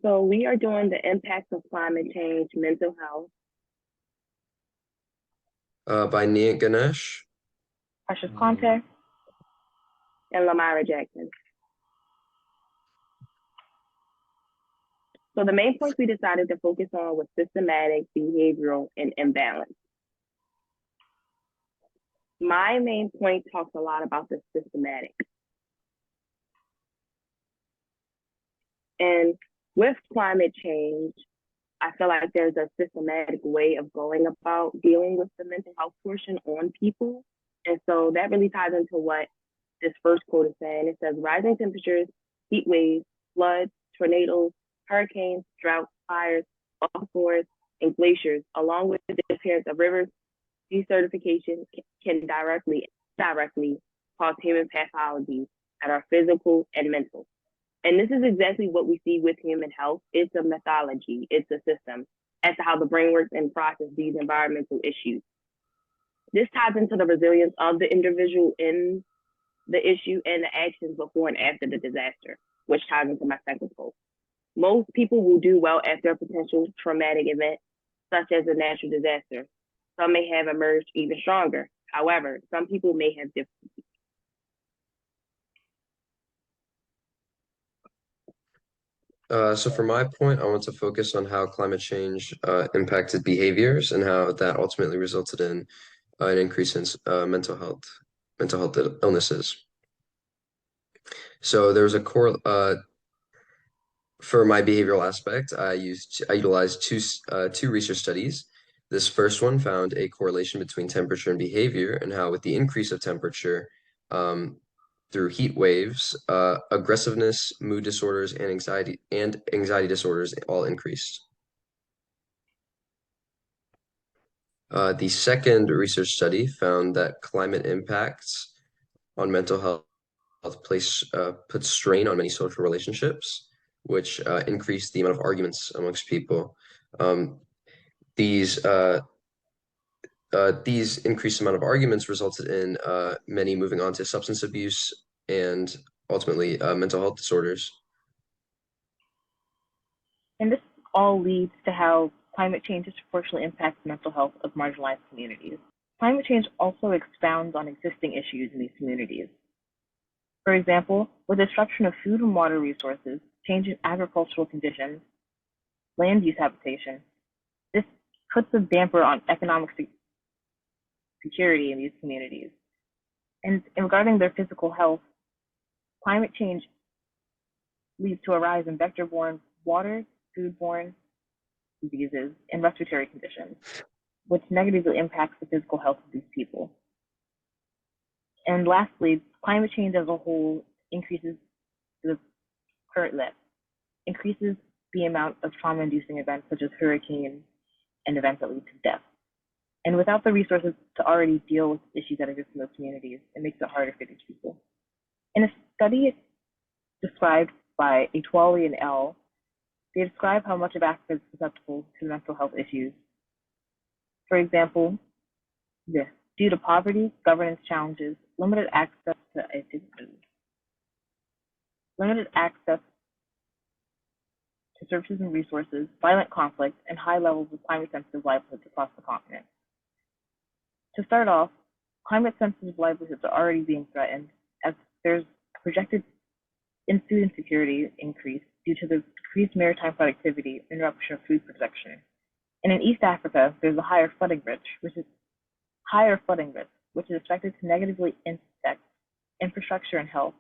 So we are doing the impacts of climate change, mental health. By Niyant Ganesh. Precious Conteh, and Lamira Jackson. So the main points we decided to focus on was systematic, behavioral, and imbalance. My main point talks a lot about the systematic. And with climate change, I feel like there's a systematic way of going about dealing with the mental health portion on people. And so that really ties into what this first quote is saying. It says rising temperatures, heat waves, floods, tornadoes, hurricanes, droughts, fires, wildfires, and glaciers, along with the disappearance of rivers, desertification can directly cause human pathologies that are physical and mental. And this is exactly what we see with human health. It's a methodology, it's a system as to how the brain works and processes these environmental issues. This ties into the resilience of the individual in the issue and the actions before and after the disaster, which ties into my second quote. Most people will do well after a potential traumatic event, such as a natural disaster. Some may have emerged even stronger. However, some people may have difficulties. So for my point, I want to focus on how climate change impacted behaviors and how that ultimately resulted in an increase in mental health illnesses. So there was a core for my behavioral aspect. I utilized two research studies. This first one found a correlation between temperature and behavior, and how with the increase of temperature, through heat waves, aggressiveness, mood disorders, and anxiety disorders all increased. The second research study found that climate impacts on mental health put strain on many social relationships, which increased the amount of arguments amongst people. Um, these these increased amount of arguments resulted in many moving on to substance abuse and ultimately mental health disorders. And this all leads to how climate change disproportionately impacts the mental health of marginalized communities. Climate change also expounds on existing issues in these communities. For example, with disruption of food and water resources, change in agricultural conditions, land use habitation, this puts a damper on economic security in these communities. And regarding their physical health, climate change leads to a rise in vector-borne water, food-borne diseases, and respiratory conditions, which negatively impacts the physical health of these people. And lastly, climate change as a whole increases the increases the amount of trauma-inducing events such as hurricanes and events that lead to death. And without the resources to already deal with issues that exist in those communities, it makes it harder for these people. In a study described by Etwali and L, they describe how much of Africa is susceptible to mental health issues. For example, due to poverty, governance challenges, limited access to services and resources, violent conflict, and high levels of climate-sensitive livelihoods across the continent. To start off, climate-sensitive livelihoods are already being threatened as there's projected food insecurity increase due to the decreased maritime productivity and interruption of food production. And in East Africa, there's a higher flooding risk, which is expected to negatively impact infrastructure and health,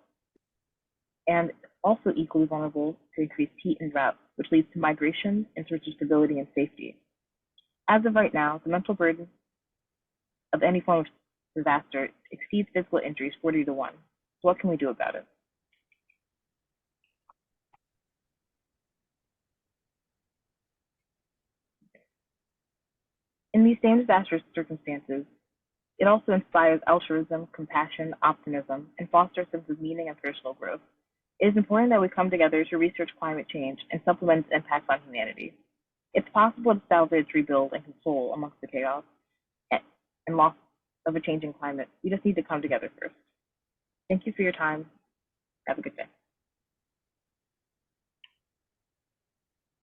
and also equally vulnerable to increased heat and drought, which leads to migration in search of stability and safety. As of right now, the mental burden of any form of disaster exceeds physical injuries 40 to 1. So what can we do about it? In these same disastrous circumstances, it also inspires altruism, compassion, optimism, and fosters a sense of meaning and personal growth. It is important that we come together to research climate change and supplement its impacts on humanity. It's possible to salvage, rebuild, and console amongst the chaos and loss of a changing climate. We just need to come together first. Thank you for your time. Have a good day.